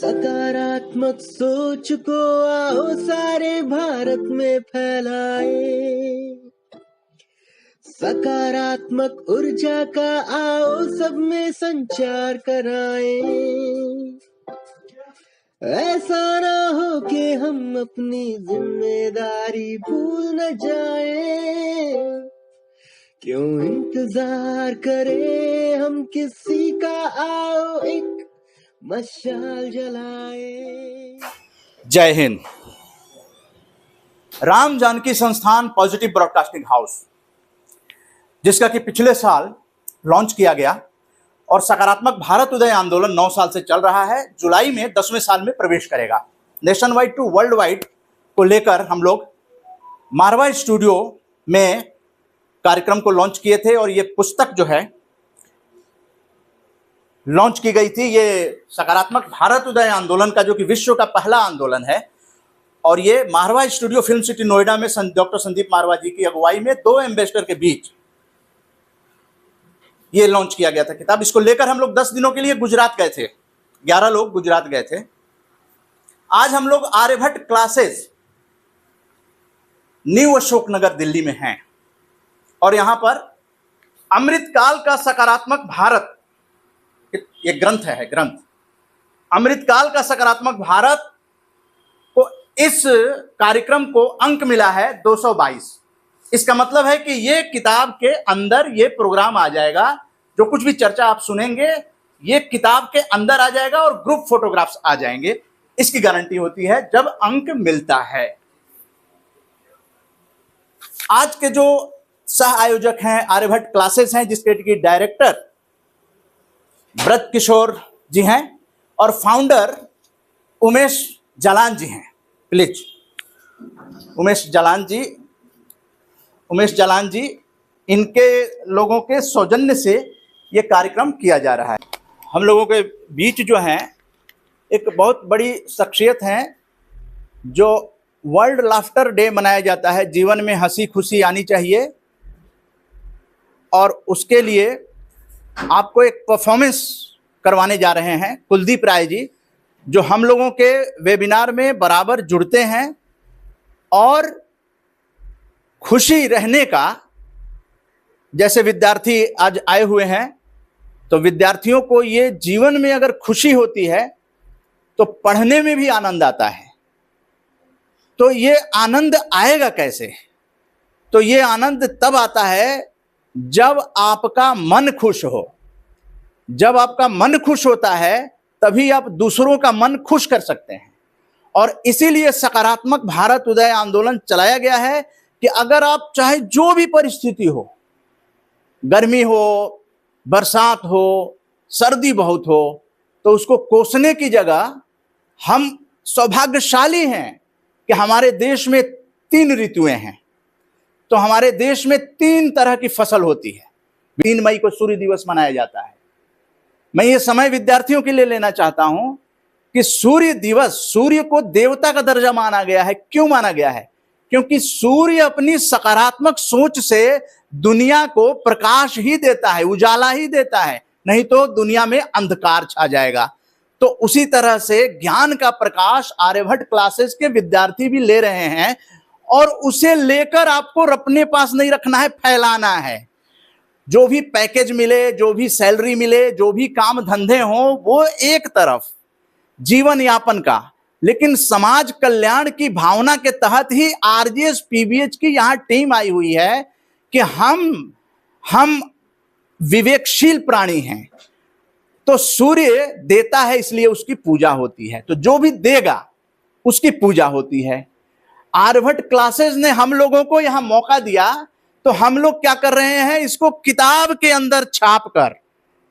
सकारात्मक सोच को आओ सारे भारत में फैलाए। सकारात्मक ऊर्जा का आओ सब में संचार कराए। ऐसा ना हो कि हम अपनी जिम्मेदारी भूल न जाए। क्यों इंतजार करें हम किसी का, आओ एक मशाल जलाए। जय हिंद। राम जानकी संस्थान पॉजिटिव ब्रॉडकास्टिंग हाउस, जिसका कि पिछले साल लॉन्च किया गया और सकारात्मक भारत उदय आंदोलन 9 साल से चल रहा है, जुलाई में 10वें साल में प्रवेश करेगा। Nationwide to worldwide को लेकर हम लोग मारवा स्टूडियो में कार्यक्रम को लॉन्च किए थे और ये पुस्तक जो है लॉन्च की गई थी। ये सकारात्मक भारत उदय आंदोलन का, जो कि विश्व का पहला आंदोलन है, और ये मारवा स्टूडियो फिल्म सिटी नोएडा में डॉक्टर संदीप मारवा जी की अगुवाई में 2 एम्बेसडर के बीच ये लॉन्च किया गया था किताब। इसको लेकर हम लोग 10 दिनों के लिए गुजरात गए थे, 11 लोग गुजरात गए थे। आज हम लोग आर्यभट्ट क्लासेस न्यू अशोकनगर दिल्ली में हैं और यहां पर अमृतकाल का सकारात्मक भारत, ये ग्रंथ है ग्रंथ अमृतकाल का सकारात्मक भारत को, इस कार्यक्रम को अंक मिला है 222। इसका मतलब है कि ये किताब के अंदर ये प्रोग्राम आ जाएगा। जो कुछ भी चर्चा आप सुनेंगे ये किताब के अंदर आ जाएगा और ग्रुप फोटोग्राफ्स आ जाएंगे। इसकी गारंटी होती है जब अंक मिलता है। आज के जो सह आयोजक हैं आर्यभट्ट क्लासेस हैं, जिसके की डायरेक्टर ब्रज किशोर जी हैं और फाउंडर उमेश जालान जी हैं। प्लीज उमेश जालान जी, इनके लोगों के सौजन्य से ये कार्यक्रम किया जा रहा है। हम लोगों के बीच जो हैं एक बहुत बड़ी शख्सियत हैं, जो वर्ल्ड लाफ्टर डे मनाया जाता है। जीवन में हंसी खुशी आनी चाहिए और उसके लिए आपको एक परफॉर्मेंस करवाने जा रहे हैं कुलदीप राय जी, जो हम लोगों के वेबिनार में बराबर जुड़ते हैं और खुशी रहने का, जैसे विद्यार्थी आज आए हुए हैं, तो विद्यार्थियों को ये जीवन में अगर खुशी होती है तो पढ़ने में भी आनंद आता है। तो ये आनंद आएगा कैसे? तो ये आनंद तब आता है जब आपका मन खुश हो। जब आपका मन खुश होता है तभी आप दूसरों का मन खुश कर सकते हैं। और इसीलिए सकारात्मक भारत उदय आंदोलन चलाया गया है कि अगर आप चाहे जो भी परिस्थिति हो, गर्मी हो, बरसात हो, सर्दी बहुत हो, तो उसको कोसने की जगह हम सौभाग्यशाली हैं कि हमारे देश में 3 ऋतुएं हैं। तो हमारे देश में 3 तरह की फसल होती है। 3 मई को सूर्य दिवस मनाया जाता है। मैं ये समय विद्यार्थियों के लिए लेना चाहता हूं कि सूर्य दिवस, सूर्य को देवता का दर्जा माना गया है। क्यों माना गया है? क्योंकि सूर्य अपनी सकारात्मक सोच से दुनिया को प्रकाश ही देता है, उजाला ही देता है, नहीं तो दुनिया में अंधकार छा जाएगा। तो उसी तरह से ज्ञान का प्रकाश आर्यभट्ट क्लासेस के विद्यार्थी भी ले रहे हैं और उसे लेकर आपको अपने पास नहीं रखना है, फैलाना है। जो भी पैकेज मिले, जो भी सैलरी मिले, जो भी काम धंधे हों, वो एक तरफ जीवन यापन का, लेकिन समाज कल्याण की भावना के तहत ही आरजीएस पीबीएच की यहां टीम आई हुई है कि हम विवेकशील प्राणी हैं। तो सूर्य देता है, इसलिए उसकी पूजा होती है। तो जो भी देगा उसकी पूजा होती है। आर्यभट्ट क्लासेस ने हम लोगों को यहां मौका दिया, तो हम लोग क्या कर रहे हैं, इसको किताब के अंदर छाप कर,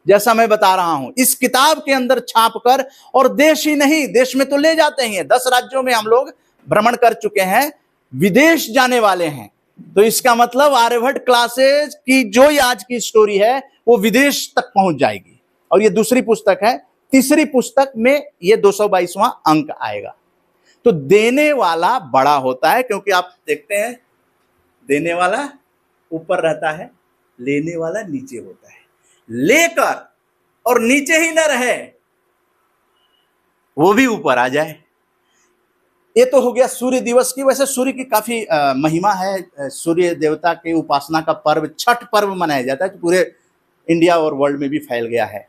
जैसा मैं बता रहा हूं, इस किताब के अंदर छाप कर, और देश ही नहीं, देश में तो ले जाते हैं, 10 राज्यों में हम लोग भ्रमण कर चुके हैं, विदेश जाने वाले हैं। तो इसका मतलब आर्यभट्ट क्लासेस की जो आज की स्टोरी है वो विदेश तक पहुंच जाएगी। और ये दूसरी पुस्तक है। तीसरी पुस्तक में ये 222वां अंक आएगा। तो देने वाला बड़ा होता है, क्योंकि आप देखते हैं देने वाला ऊपर रहता है, लेने वाला नीचे होता है। लेकर और नीचे ही न रहे, वो भी ऊपर आ जाए। ये तो हो गया सूर्य दिवस की। वैसे सूर्य की काफी महिमा है। सूर्य देवता की उपासना का पर्व छठ पर्व मनाया जाता है, जो पूरे इंडिया और वर्ल्ड में भी फैल गया है।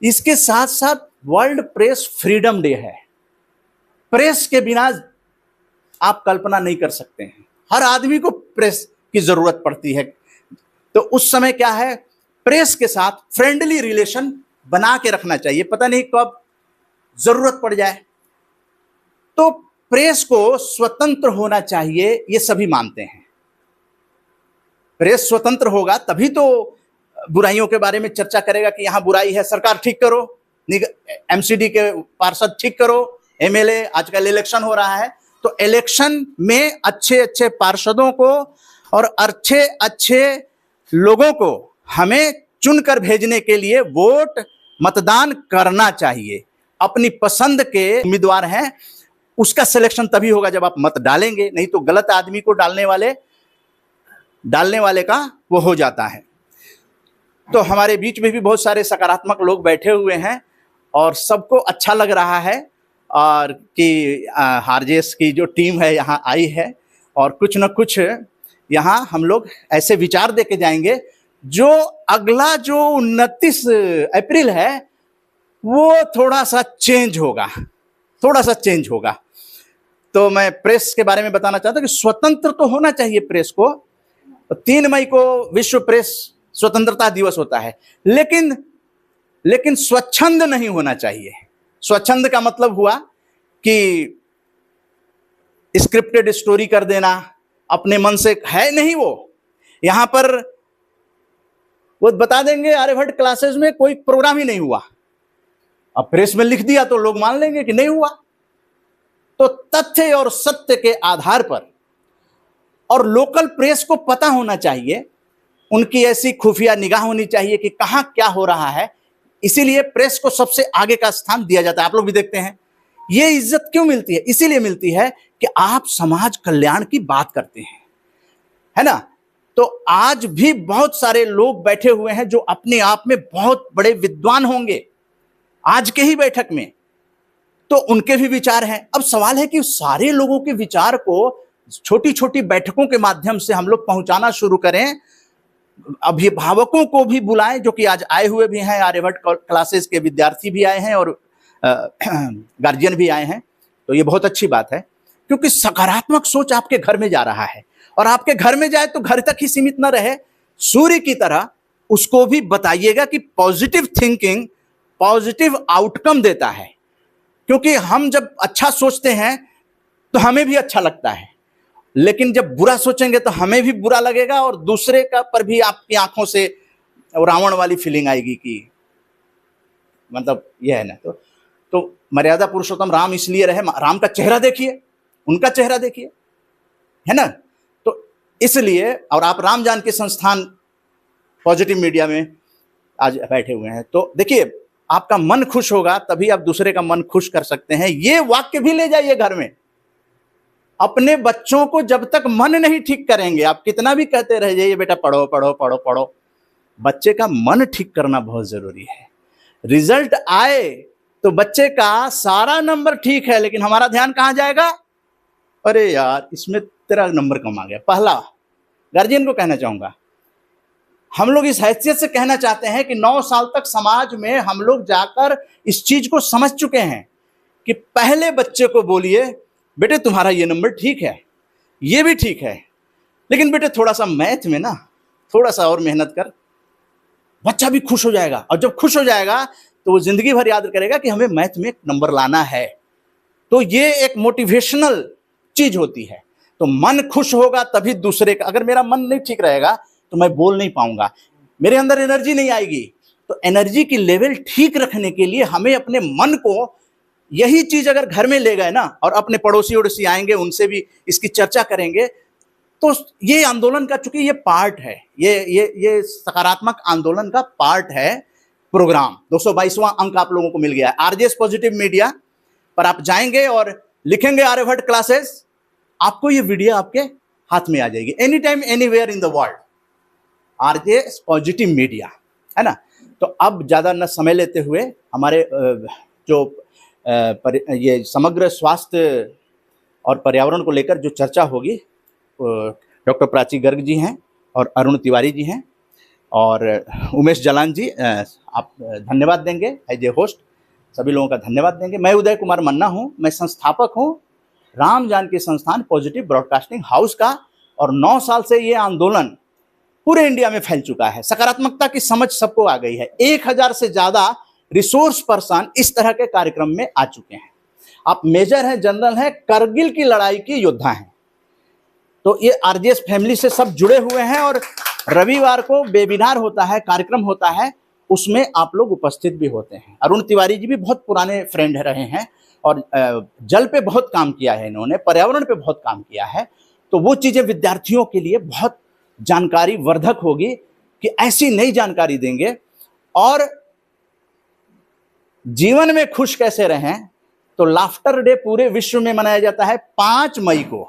इसके साथ साथ वर्ल्ड प्रेस फ्रीडम डे है। प्रेस के बिना आप कल्पना नहीं कर सकते हैं। हर आदमी को प्रेस की जरूरत पड़ती है। तो उस समय क्या है, प्रेस के साथ फ्रेंडली रिलेशन बना के रखना चाहिए। पता नहीं कब जरूरत पड़ जाए। तो प्रेस को स्वतंत्र होना चाहिए, ये सभी मानते हैं। प्रेस स्वतंत्र होगा तभी तो बुराइयों के बारे में चर्चा करेगा कि यहां बुराई है, सरकार ठीक करो, एमसीडी के पार्षद ठीक करो, एमएलए, आजकल इलेक्शन हो रहा है तो इलेक्शन में अच्छे अच्छे पार्षदों को और अच्छे अच्छे लोगों को हमें चुनकर भेजने के लिए वोट मतदान करना चाहिए। अपनी पसंद के उम्मीदवार हैं, उसका सिलेक्शन तभी होगा जब आप मत डालेंगे, नहीं तो गलत आदमी को डालने वाले का वो हो जाता है। तो हमारे बीच में भी बहुत सारे सकारात्मक लोग बैठे हुए हैं और सबको अच्छा लग रहा है और कि हारजेस की जो टीम है यहाँ आई है और कुछ न कुछ यहाँ हम लोग ऐसे विचार दे के जाएंगे जो अगला जो 29 अप्रैल है वो थोड़ा सा चेंज होगा। तो मैं प्रेस के बारे में बताना चाहता हूँ कि स्वतंत्र तो होना चाहिए प्रेस को। 3 मई को विश्व प्रेस स्वतंत्रता दिवस होता है, लेकिन स्वच्छंद नहीं होना चाहिए। स्वच्छंद का मतलब हुआ कि स्क्रिप्टेड स्टोरी कर देना, अपने मन से है नहीं वो। यहां पर वो बता देंगे आर्यभट्ट क्लासेस में कोई प्रोग्राम ही नहीं हुआ, अब प्रेस में लिख दिया तो लोग मान लेंगे कि नहीं हुआ। तो तथ्य और सत्य के आधार पर, और लोकल प्रेस को पता होना चाहिए, उनकी ऐसी खुफिया निगाह होनी चाहिए कि कहां क्या हो रहा है। इसीलिए प्रेस को सबसे आगे का स्थान दिया जाता है। आप लोग भी देखते हैं ये इज्जत क्यों मिलती है, इसीलिए मिलती है कि आप समाज कल्याण की बात करते हैं, है ना। तो आज भी बहुत सारे लोग बैठे हुए हैं जो अपने आप में बहुत बड़े विद्वान होंगे आज के ही बैठक में, तो उनके भी विचार हैं। अब सवाल है कि सारे लोगों के विचार को छोटी छोटी बैठकों के माध्यम से हम लोग पहुंचाना शुरू करें। अभिभावकों को भी बुलाएं जो कि आज आए हुए भी हैं, आर्यभट्ट क्लासेस के विद्यार्थी भी आए हैं और गार्जियन भी आए हैं। तो ये बहुत अच्छी बात है क्योंकि सकारात्मक सोच आपके घर में जा रहा है और आपके घर में जाए तो घर तक ही सीमित ना रहे, सूर्य की तरह उसको भी बताइएगा कि पॉजिटिव थिंकिंग पॉजिटिव आउटकम देता है। क्योंकि हम जब अच्छा सोचते हैं तो हमें भी अच्छा लगता है, लेकिन जब बुरा सोचेंगे तो हमें भी बुरा लगेगा और दूसरे का पर भी आपकी आंखों से रावण वाली फीलिंग आएगी कि मतलब यह है ना। तो मर्यादा पुरुषोत्तम राम इसलिए रहे, राम का चेहरा देखिए, उनका चेहरा देखिए, है ना। तो इसलिए, और आप राम जानकी संस्थान पॉजिटिव मीडिया में आज बैठे हुए हैं, तो देखिए आपका मन खुश होगा तभी आप दूसरे का मन खुश कर सकते हैं। ये वाक्य भी ले जाइए घर में। अपने बच्चों को जब तक मन नहीं ठीक करेंगे, आप कितना भी कहते रह जाइए बेटा पढ़ो पढ़ो पढ़ो पढ़ो, बच्चे का मन ठीक करना बहुत जरूरी है। रिजल्ट आए तो बच्चे का सारा नंबर ठीक है, लेकिन हमारा ध्यान कहां जाएगा, अरे यार इसमें तेरा नंबर कम आ गया। पहला गार्जियन को कहना चाहूंगा, हम लोग इस हैसियत से कहना चाहते हैं कि 9 साल तक समाज में हम लोग जाकर इस चीज को समझ चुके हैं कि पहले बच्चे को बोलिए बेटे तुम्हारा ये नंबर ठीक है, ये भी ठीक है, लेकिन बेटे थोड़ा सा मैथ में ना थोड़ा सा और मेहनत कर। बच्चा भी खुश हो जाएगा और जब खुश हो जाएगा तो वो जिंदगी भर याद करेगा कि हमें मैथ में नंबर लाना है। तो ये एक मोटिवेशनल चीज होती है। तो मन खुश होगा तभी दूसरे का, अगर मेरा मन नहीं ठीक रहेगा तो मैं बोल नहीं पाऊंगा, मेरे अंदर एनर्जी नहीं आएगी। तो एनर्जी की लेवल ठीक रखने के लिए हमें अपने मन को, यही चीज अगर घर में ले गए ना और अपने पड़ोसी वड़ोसी आएंगे उनसे भी इसकी चर्चा करेंगे, तो ये आंदोलन का, चूंकि ये पार्ट है, ये सकारात्मक आंदोलन का पार्ट है। प्रोग्राम 222वां अंक आप लोगों को मिल गया है। आरजेएस पॉजिटिव मीडिया पर आप जाएंगे और लिखेंगे आर्यभट्ट क्लासेस, आपको ये वीडियो आपके हाथ में आ जाएगी any time anywhere in the world. RJS positive media, है ना। तो अब ज्यादा न समय लेते हुए हमारे जो ये समग्र स्वास्थ्य और पर्यावरण को लेकर जो चर्चा होगी, डॉक्टर प्राची गर्ग जी हैं और अरुण तिवारी जी हैं और उमेश जलान जी, आप धन्यवाद देंगे एज ए होस्ट, सभी लोगों का धन्यवाद देंगे। मैं उदय कुमार मन्ना हूं, मैं संस्थापक हूं राम जानकी संस्थान पॉजिटिव ब्रॉडकास्टिंग हाउस का, और 9 साल से ये आंदोलन पूरे इंडिया में फैल चुका है। सकारात्मकता की समझ सबको आ गई है। 1000 से ज्यादा रिसोर्स पर्सन इस तरह के कार्यक्रम में आ चुके हैं। आप मेजर हैं, जनरल हैं, करगिल की लड़ाई की योद्धा हैं। तो ये आरजेएस फैमिली से सब जुड़े हुए हैं और रविवार को वेबिनार होता है, कार्यक्रम होता है, उसमें आप लोग उपस्थित भी होते हैं। अरुण तिवारी जी भी बहुत पुराने फ्रेंड रहे हैं और जल पे बहुत काम किया है इन्होंने, पर्यावरण पे बहुत काम किया है। तो वो चीजें विद्यार्थियों के लिए बहुत जानकारी वर्धक होगी कि ऐसी नई जानकारी देंगे। और जीवन में खुश कैसे रहें, तो लाफ्टर डे पूरे विश्व में मनाया जाता है 5 मई को।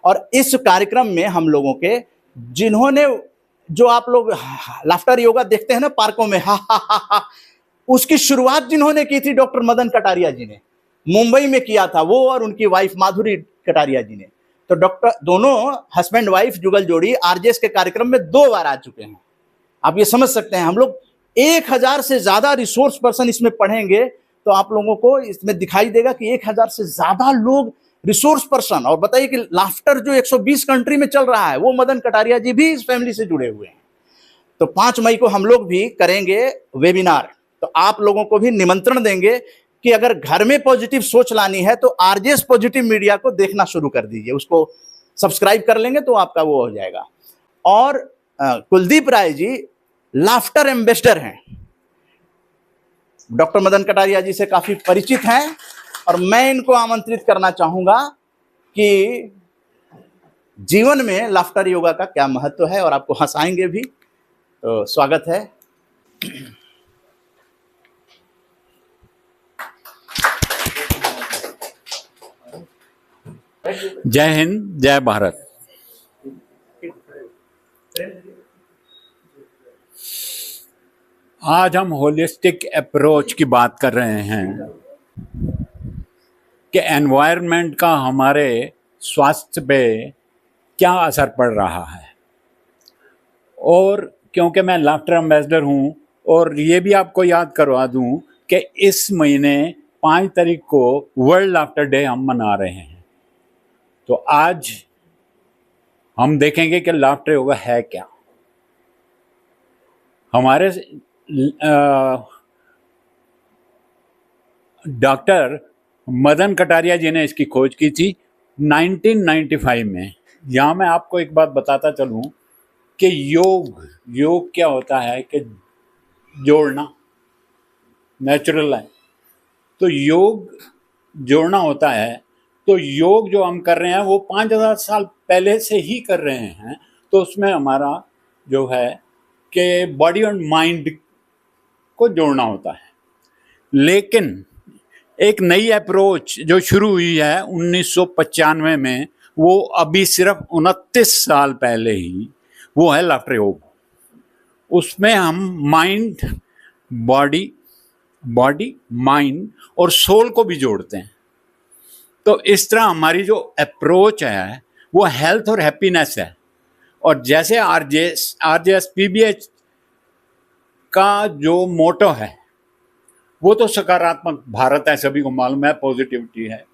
और इस कार्यक्रम में हम लोगों के, जिन्होंने, जो आप लोग लाफ्टर योगा देखते हैं ना पार्कों में, हा हा हा हा, उसकी शुरुआत जिन्होंने की थी डॉक्टर मदन कटारिया जी ने, मुंबई में किया था वो और उनकी वाइफ माधुरी कटारिया जी ने। तो डॉक्टर, दोनों हस्बैंड वाइफ जुगल जोड़ी आरजेएस के कार्यक्रम में 2 बार आ चुके हैं। आप ये समझ सकते हैं, हम लोग 1000 से ज्यादा रिसोर्स पर्सन इसमें पढ़ेंगे तो आप लोगों को इसमें दिखाई देगा कि 1000 से ज्यादा लोग रिसोर्स पर्सन। और बताइए कि लाफ्टर जो 120 कंट्री में चल रहा है, वो मदन कटारिया जी भी इस फैमिली से जुड़े हुए हैं। तो 5 मई को हम लोग भी करेंगे वेबिनार। तो आप लोगों को भी निमंत्रण देंगे कि अगर घर में पॉजिटिव सोच लानी है तो आरजेएस पॉजिटिव मीडिया को देखना शुरू कर दीजिए, उसको सब्सक्राइब कर लेंगे तो आपका वो हो जाएगा। और कुलदीप राय जी लाफ्टर एम्बेसडर हैं, डॉक्टर मदन कटारिया जी से काफी परिचित हैं, और मैं इनको आमंत्रित करना चाहूंगा कि जीवन में लाफ्टर योगा का क्या महत्व है, और आपको हंसाएंगे भी। तो स्वागत है। जय हिंद, जय भारत। आज हम होलिस्टिक अप्रोच की बात कर रहे हैं कि एनवायरनमेंट का हमारे स्वास्थ्य पे क्या असर पड़ रहा है। और क्योंकि मैं लाफ्टर एम्बेसडर हूँ, और ये भी आपको याद करवा दूँ कि इस महीने 5 तारीख को वर्ल्ड लाफ्टर डे हम मना रहे हैं। तो आज हम देखेंगे कि लाफ्टर योगा है क्या। हमारे डॉक्टर मदन कटारिया जी ने इसकी खोज की थी 1995 में। यहाँ मैं आपको एक बात बताता चलूँ कि योग क्या होता है कि जोड़ना नेचुरल है। तो योग जोड़ना होता है। तो योग जो हम कर रहे हैं वो 5000 साल पहले से ही कर रहे हैं। तो उसमें हमारा जो है कि बॉडी और माइंड को जोड़ना होता है। लेकिन एक नई अप्रोच जो शुरू हुई है 1995 में, वो अभी सिर्फ 29 साल पहले ही, वो है लाफ्टर योग। उसमें हम माइंड, बॉडी माइंड और सोल को भी जोड़ते हैं। तो इस तरह हमारी जो अप्रोच है वो हेल्थ और हैप्पीनेस है। और जैसे आरजेएस पीबीएच का जो मोटो है वो तो सकारात्मक भारत है, सभी को मालूम है, पॉजिटिविटी है।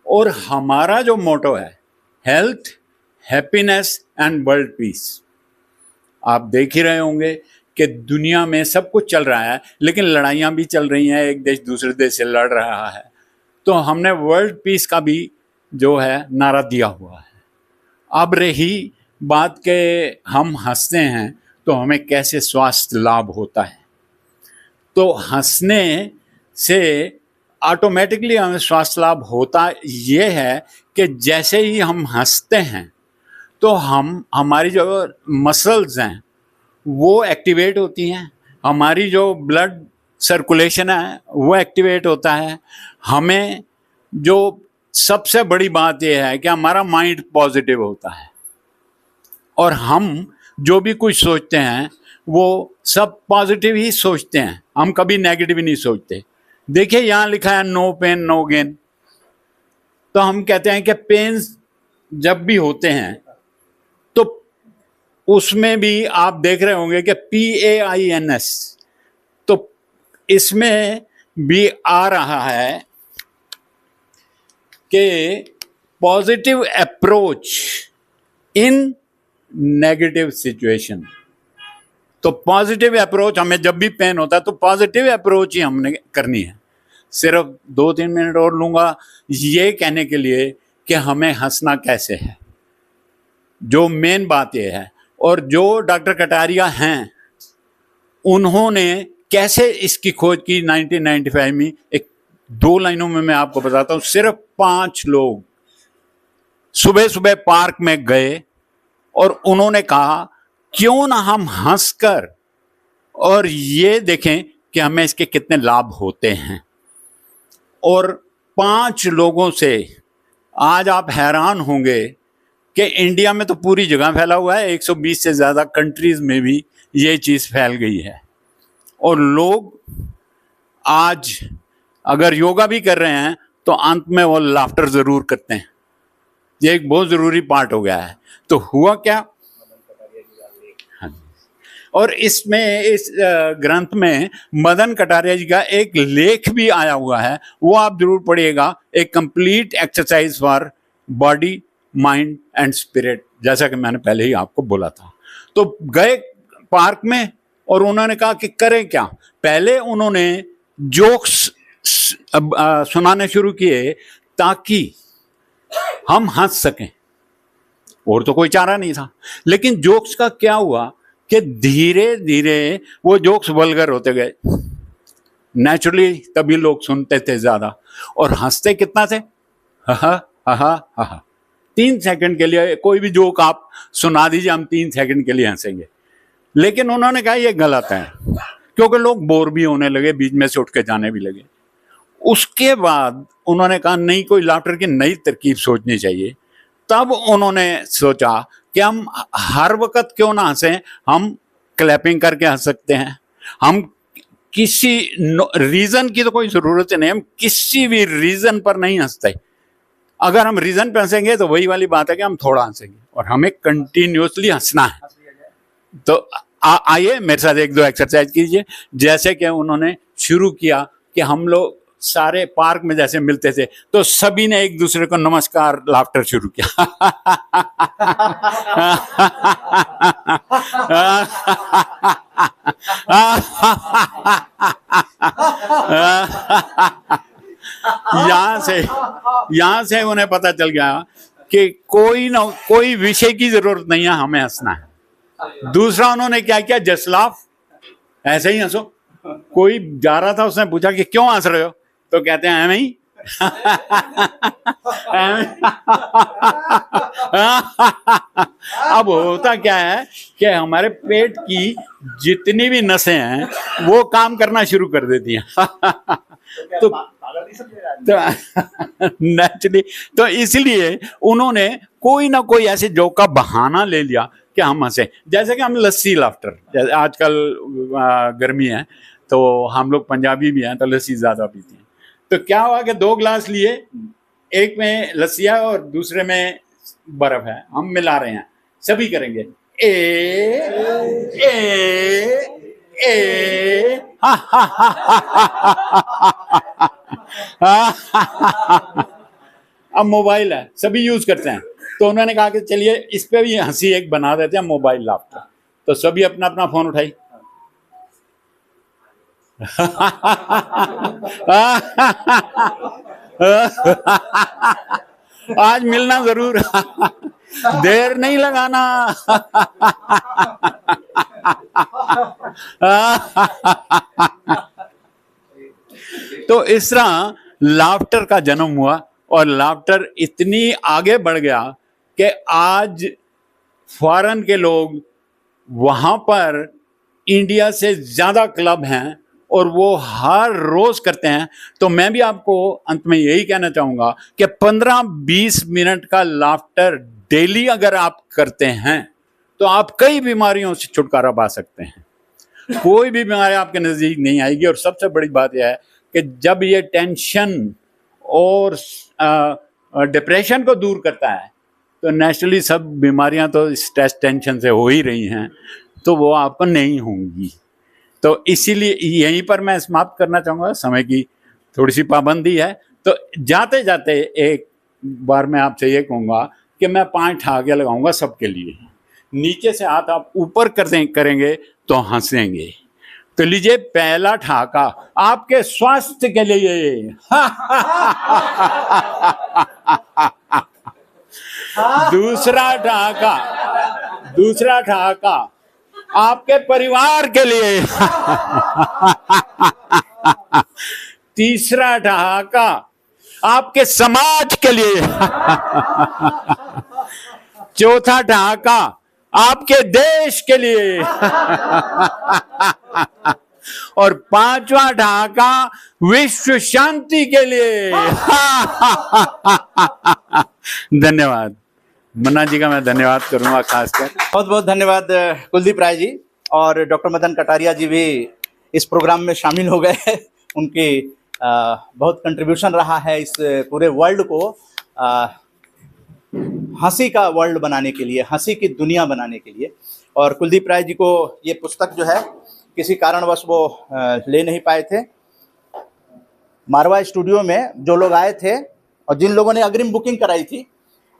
और हमारा जो मोटो है health, happiness and world peace. आप देख ही रहे होंगे कि दुनिया में सब कुछ चल रहा है, लेकिन लड़ाइयाँ भी चल रही हैं, एक देश दूसरे देश से लड़ रहा है। तो हमने वर्ल्ड पीस का भी जो है नारा दिया हुआ है। अब रही बात के हम हंसते हैं तो हमें कैसे स्वास्थ्य लाभ होता है। तो हंसने से ऑटोमेटिकली हमें स्वास्थ्य लाभ होता ये है कि जैसे ही हम हंसते हैं तो हमारी जो मसल्स हैं वो एक्टिवेट होती हैं, हमारी जो ब्लड सर्कुलेशन है वो एक्टिवेट होता है। हमें जो सबसे बड़ी बात यह है कि हमारा माइंड पॉजिटिव होता है और हम जो भी कुछ सोचते हैं वो सब पॉजिटिव ही सोचते हैं, हम कभी नेगेटिव नहीं सोचते। देखिए यहां लिखा है नो पेन नो गेन। तो हम कहते हैं कि पेन्स जब भी होते हैं तो उसमें भी आप देख रहे होंगे कि PAINS, तो इसमें भी आ रहा है कि positive approach in negative situation. तो पॉजिटिव अप्रोच, हमें जब भी पेन होता है तो पॉजिटिव अप्रोच ही हमने करनी है। सिर्फ 2-3 मिनट और लूंगा ये कहने के लिए कि हमें हंसना कैसे है, जो मेन बात ये है। और जो डॉक्टर कटारिया हैं उन्होंने कैसे इसकी खोज की 1995 में, एक 2 लाइनों में मैं आपको बताता हूँ। सिर्फ 5 लोग सुबह सुबह पार्क में गए और उन्होंने कहा क्यों ना हम हंसकर और ये देखें कि हमें इसके कितने लाभ होते हैं। और 5 लोगों से आज आप हैरान होंगे कि इंडिया में तो पूरी जगह फैला हुआ है, 120 से ज़्यादा कंट्रीज में भी ये चीज़ फैल गई है। और लोग आज अगर योगा भी कर रहे हैं तो अंत में वो लाफ्टर ज़रूर करते हैं। ये एक बहुत ज़रूरी पार्ट हो गया है। तो हुआ क्या, और इसमें इस ग्रंथ में मदन कटारिया जी का एक लेख भी आया हुआ है, वो आप जरूर पढ़िएगा, एक complete exercise for body mind and spirit, जैसा कि मैंने पहले ही आपको बोला था। तो गए पार्क में और उन्होंने कहा कि करें क्या। पहले उन्होंने जोक्स सुनाने शुरू किए ताकि हम हंस सकें, और तो कोई चारा नहीं था। लेकिन जोक्स का क्या हुआ कि धीरे धीरे वो जोक्स वल्गर होते गए। नेचुरली तभी लोग सुनते थे ज्यादा और हंसते कितना थे, हा हा हा। 3 सेकंड के लिए कोई भी जोक आप सुना दीजिए, हम 3 सेकंड के लिए हंसेंगे। लेकिन उन्होंने कहा ये गलत है, क्योंकि लोग बोर भी होने लगे, बीच में से उठ के जाने भी लगे। उसके बाद उन्होंने कहा नहीं, कोई लाफ्टर की नई तरकीब सोचनी चाहिए। तब उन्होंने सोचा कि हम हर वक्त क्यों ना हंसें, हम क्लैपिंग करके हंस सकते हैं। हम किसी रीजन की तो कोई जरूरत नहीं, हम किसी भी रीजन पर नहीं हंसते। अगर हम रीजन पे हंसेंगे तो वही वाली बात है कि हम थोड़ा हंसेंगे, और हमें कंटिन्यूसली हंसना है। तो आइए मेरे साथ 1-2 एक्सरसाइज कीजिए। जैसे कि उन्होंने शुरू किया कि हम लोग सारे पार्क में जैसे मिलते थे तो सभी ने एक दूसरे को नमस्कार लाफ्टर शुरू किया। यहां से उन्हें पता चल गया कि कोई ना कोई विषय की जरूरत नहीं है, हमें हंसना है। दूसरा उन्होंने क्या किया, जस्ट लाफ, ऐसे ही हंसो। कोई जा रहा था, उसने पूछा कि क्यों हंस रहे हो, तो कहते हैं हमें ही। अब होता क्या है कि हमारे पेट की जितनी भी नसें हैं वो काम करना शुरू कर देती हैं। तो नेचुरली तो इसलिए उन्होंने कोई ना कोई ऐसे जोक का बहाना ले लिया कि हम हंसे। जैसे कि हम लस्सी लाफ्टर, जैसे आजकल गर्मी है तो हम लोग पंजाबी भी हैं तो लस्सी ज्यादा पीते हैं। तो क्या हुआ कि 2 गिलास लिए, एक में लस्सी है और दूसरे में बर्फ है, हम मिला रहे हैं, सभी करेंगे ए ए ए हा हा हा। अब मोबाइल है, सभी यूज करते हैं, तो उन्होंने कहा कि चलिए इस पे भी हंसी एक बना देते हैं, मोबाइल लाफ्टर। तो सभी अपना अपना फोन उठाई। आज मिलना जरूर, देर नहीं लगाना। तो इस तरह लाफ्टर का जन्म हुआ और लाफ्टर इतनी आगे बढ़ गया कि आज फॉरेन के लोग वहां पर इंडिया से ज्यादा क्लब हैं और वो हर रोज करते हैं। तो मैं भी आपको अंत में यही कहना चाहूंगा कि 15-20 मिनट का लाफ्टर डेली अगर आप करते हैं तो आप कई बीमारियों से छुटकारा पा सकते हैं। कोई भी बीमारी आपके नजदीक नहीं आएगी। और सबसे बड़ी बात यह है कि जब ये टेंशन और डिप्रेशन को दूर करता है तो नेचुरली सब बीमारियां तो स्ट्रेस टेंशन से हो ही रही हैं, तो वो आपको नहीं होंगी। तो इसीलिए यहीं पर मैं समाप्त करना चाहूँगा, समय की थोड़ी सी पाबंदी है। तो जाते जाते एक बार मैं आपसे ये कहूँगा कि मैं 5 ठहाके लगाऊंगा सबके लिए। नीचे से हाथ आप ऊपर करेंगे तो हंसेंगे। तो लीजिए, पहला ठहाका आपके स्वास्थ्य के लिए। दूसरा ठहाका आपके परिवार के लिए। तीसरा ठहाका आपके समाज के लिए। चौथा ठहाका आपके देश के लिए। और 5वां ठहाका विश्व शांति के लिए। धन्यवाद। मन्ना जी का मैं धन्यवाद करूंगा खासकर। बहुत बहुत धन्यवाद कुलदीप राय जी, और डॉक्टर मदन कटारिया जी भी इस प्रोग्राम में शामिल हो गए। उनकी बहुत कंट्रीब्यूशन रहा है इस पूरे वर्ल्ड को हंसी का वर्ल्ड बनाने के लिए, हंसी की दुनिया बनाने के लिए। और कुलदीप राय जी को ये पुस्तक जो है किसी कारणवश वो ले नहीं पाए थे। मारवा स्टूडियो में जो लोग आए थे और जिन लोगों ने अग्रिम बुकिंग कराई थी,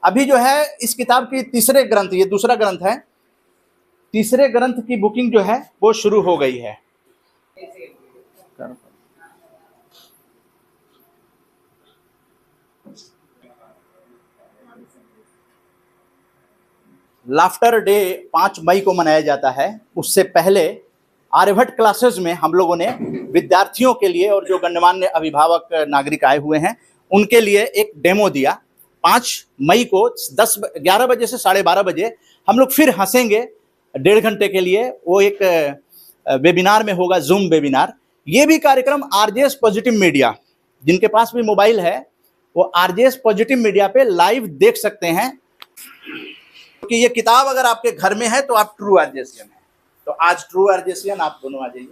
अभी जो है इस किताब की तीसरे ग्रंथ, ये दूसरा ग्रंथ है, तीसरे ग्रंथ की बुकिंग जो है वो शुरू हो गई है। लाफ्टर डे 5 मई को मनाया जाता है। उससे पहले आर्यभट्ट क्लासेस में हम लोगों ने विद्यार्थियों के लिए और जो गणमान्य अभिभावक नागरिक आए हुए हैं उनके लिए एक डेमो दिया। 5 मई को 11 बजे से 12:30 बजे हम लोग फिर हंसेंगे 1.5 घंटे के लिए। वो एक वेबिनार में होगा, जूम वेबिनार। ये भी कार्यक्रम आरजेएस पॉजिटिव मीडिया, जिनके पास भी मोबाइल है वो आरजेएस पॉजिटिव मीडिया पे लाइव देख सकते हैं। कि ये किताब अगर आपके घर में है तो आप ट्रू आरजेसियन है। तो आज ट्रू आरजेसियन आप दोनों आ जाइए।